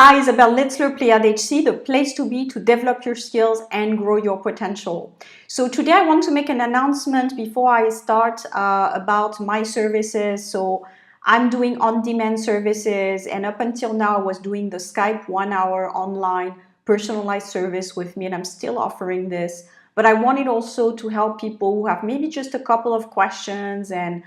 Hi, Isabel Litzler, Pleiad HC, the place to be to develop your skills and grow your potential. So today I want to make an announcement before I start about my services. So I'm doing on-demand services, and up until now I was doing the Skype 1 hour online personalized service with me, and I'm still offering this. But I wanted also to help people who have maybe just a couple of questions and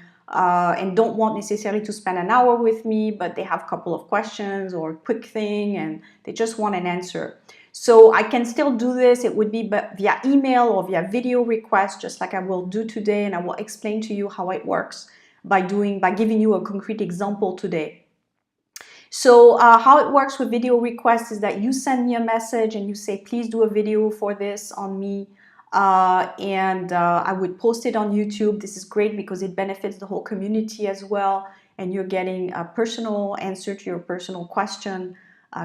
don't want necessarily to spend an hour with me, but they have a couple of questions or a quick thing and they just want an answer. So I can still do this. It would be via email or via video request, just like I will do today, and I will explain to you how it works by giving you a concrete example today. So how it works with video requests is that you send me a message and you say, please do a video for this on me. I would post it on YouTube. This is great because it benefits the whole community as well. And you're getting a personal answer to your personal question.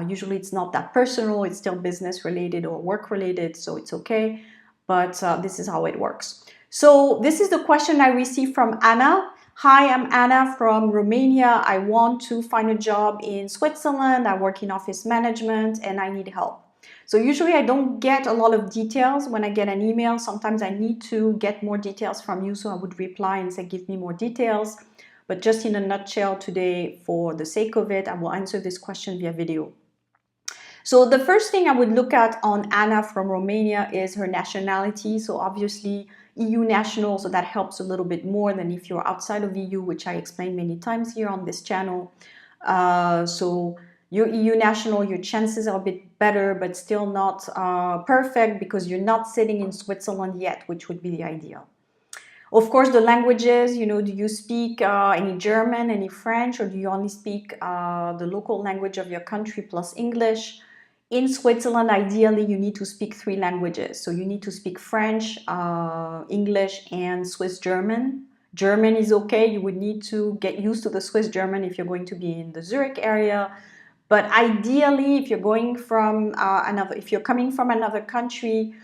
Usually it's not that personal. It's still business related or work related. So it's okay. But this is how it works. So this is the question I received from Anna. Hi, I'm Anna from Romania. I want to find a job in Switzerland. I work in office management and I need help. So usually I don't get a lot of details when I get an email. Sometimes I need to get more details from you, so I would reply and say, give me more details. But just in a nutshell today, for the sake of it, I will answer this question via video. So the first thing I would look at on Anna from Romania is her nationality. So obviously EU national, so that helps a little bit more than if you're outside of EU, which I explained many times here on this channel. So you're EU national, your chances are a bit better, but still not perfect because you're not sitting in Switzerland yet, which would be the ideal. Of course, the languages, do you speak any German, any French, or do you only speak the local language of your country plus English? In Switzerland, ideally, you need to speak 3 languages. So you need to speak French, English, and Swiss German. German is okay. You would need to get used to the Swiss German if you're going to be in the Zurich area. But ideally, if you're going from if you're coming from another country,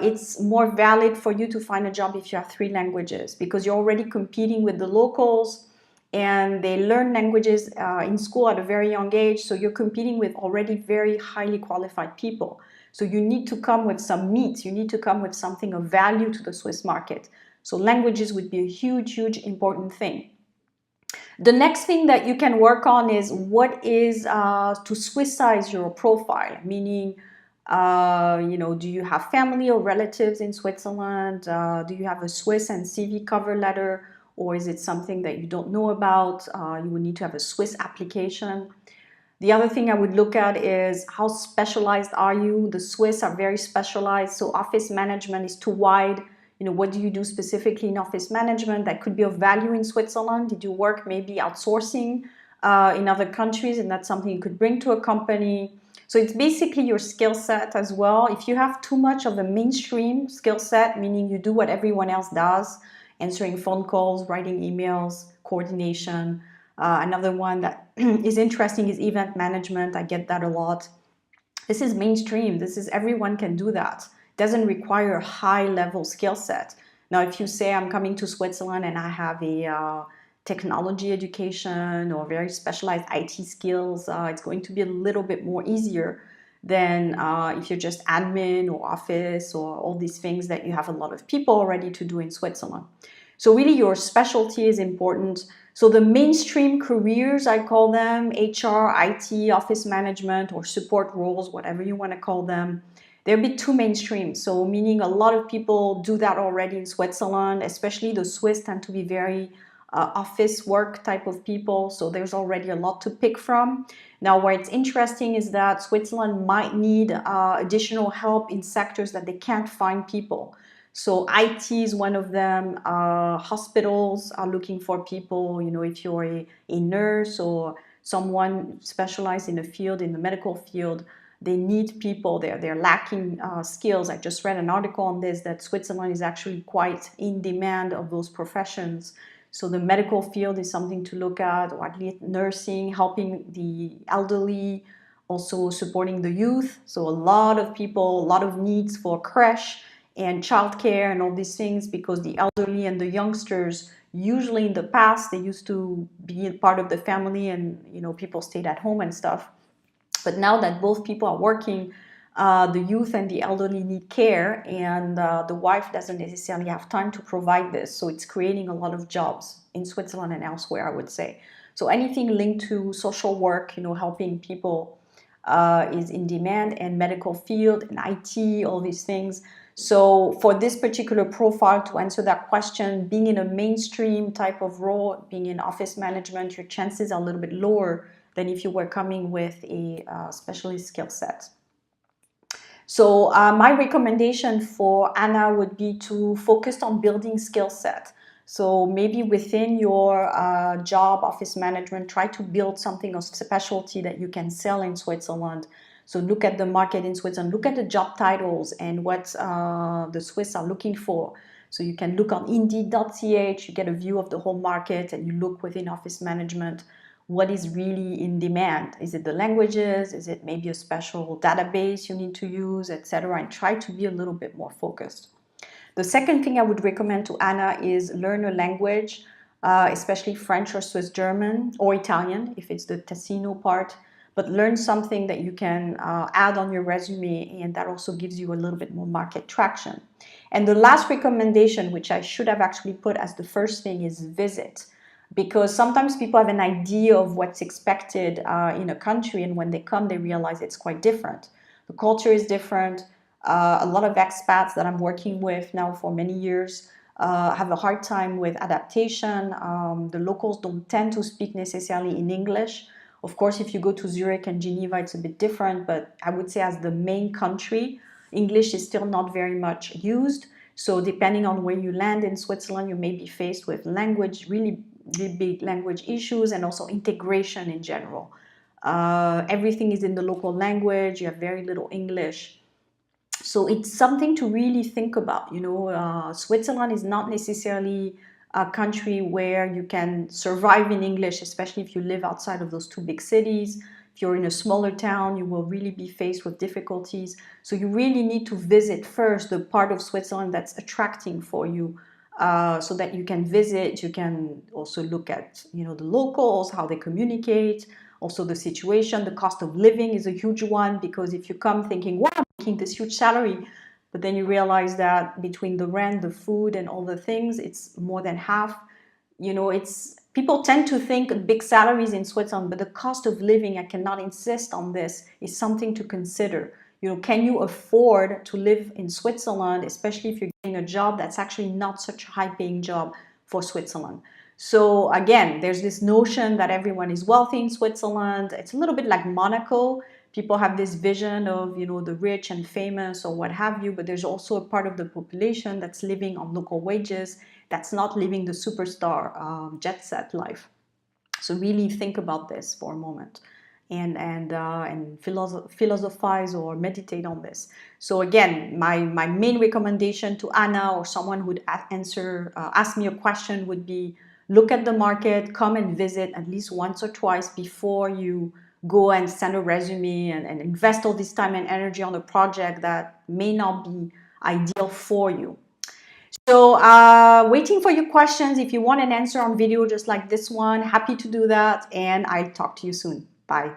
it's more valid for you to find a job if you have 3 languages, because you're already competing with the locals. And they learn languages in school at a very young age, so you're competing with already very highly qualified people. So you need to come with some meat, you need to come with something of value to the Swiss market. So languages would be a huge, huge important thing. The next thing that you can work on is what is to Swiss-ize your profile, meaning do you have family or relatives in Switzerland? Do you have a Swiss and CV cover letter? Or is it something that you don't know about? You would need to have a Swiss application. The other thing I would look at is how specialized are you? The Swiss are very specialized, so office management is too wide. What do you do specifically in office management that could be of value in Switzerland? Did you work maybe outsourcing in other countries, and that's something you could bring to a company? So it's basically your skill set as well. If you have too much of a mainstream skill set, meaning you do what everyone else does, answering phone calls, writing emails, coordination. Another one that is interesting is event management. I get that a lot. This is mainstream. Everyone can do that. It doesn't require a high-level skill set. Now, if you say I'm coming to Switzerland and I have a technology education or very specialized IT skills, it's going to be a little bit more easier than if you're just admin or office or all these things that you have a lot of people already to do in Switzerland. So really your specialty is important. So the mainstream careers, I call them, HR, IT, office management, or support roles, whatever you want to call them, they're a bit too mainstream. So meaning a lot of people do that already in Switzerland, especially the Swiss tend to be very office work type of people, so there's already a lot to pick from. Now, where it's interesting is that Switzerland might need additional help in sectors that they can't find people. So IT is one of them. Hospitals are looking for people, if you're a nurse or someone specialized in a field, in the medical field, they need people there. They're lacking skills. I just read an article on this, that Switzerland is actually quite in demand of those professions. So the medical field is something to look at, or at least nursing, helping the elderly, also supporting the youth. So a lot of people, a lot of needs for creche and childcare and all these things, because the elderly and the youngsters, usually in the past, they used to be part of the family and, people stayed at home and stuff. But now that both people are working, the youth and the elderly need care, and the wife doesn't necessarily have time to provide this. So it's creating a lot of jobs in Switzerland and elsewhere, I would say. So anything linked to social work, helping people is in demand, and medical field and IT, all these things. So for this particular profile, to answer that question, being in a mainstream type of role, being in office management, your chances are a little bit lower than if you were coming with a specialist skill set. So my recommendation for Anna would be to focus on building skill set. So maybe within your job, office management, try to build something of specialty that you can sell in Switzerland. So look at the market in Switzerland, look at the job titles and what the Swiss are looking for. So you can look on indeed.ch, you get a view of the whole market, and you look within office management what is really in demand. Is it the languages? Is it maybe a special database you need to use, etc.? And try to be a little bit more focused. The second thing I would recommend to Anna is learn a language, especially French or Swiss German or Italian, if it's the Ticino part. But learn something that you can add on your resume, and that also gives you a little bit more market traction. And the last recommendation, which I should have actually put as the first thing, is visit. Because sometimes people have an idea of what's expected in a country, and when they come, they realize it's quite different. The culture is different. A lot of expats that I'm working with now for many years have a hard time with adaptation. The locals don't tend to speak necessarily in English. Of course, if you go to Zurich and Geneva, it's a bit different, but I would say as the main country, English is still not very much used. So depending on where you land in Switzerland, you may be faced with really big language issues, and also integration in general. Everything is in the local language, you have very little English. So it's something to really think about. Switzerland is not necessarily a country where you can survive in English, especially if you live outside of those two big cities. If you're in a smaller town, you will really be faced with difficulties. So you really need to visit first the part of Switzerland that's attracting for you, so that you can visit. You can also look at the locals, how they communicate, also the situation. The cost of living is a huge one, because if you come thinking, wow, I'm making this huge salary, but then you realize that between the rent, the food, and all the things, it's more than half. People tend to think big salaries in Switzerland, but the cost of living, I cannot insist on this, is something to consider. Can you afford to live in Switzerland, especially if you're getting a job that's actually not such a high-paying job for Switzerland? So again, there's this notion that everyone is wealthy in Switzerland. It's a little bit like Monaco. People have this vision of, the rich and famous or what have you, but there's also a part of the population that's living on local wages, that's not living the superstar jet set life. So really think about this for a moment, and philosophize or meditate on this. So again, my main recommendation to Anna or someone who would ask me a question would be, look at the market, come and visit at least once or twice before you go and send a resume and invest all this time and energy on a project that may not be ideal for you. So waiting for your questions. If you want an answer on video just like this one, happy to do that, and I'll talk to you soon. Bye.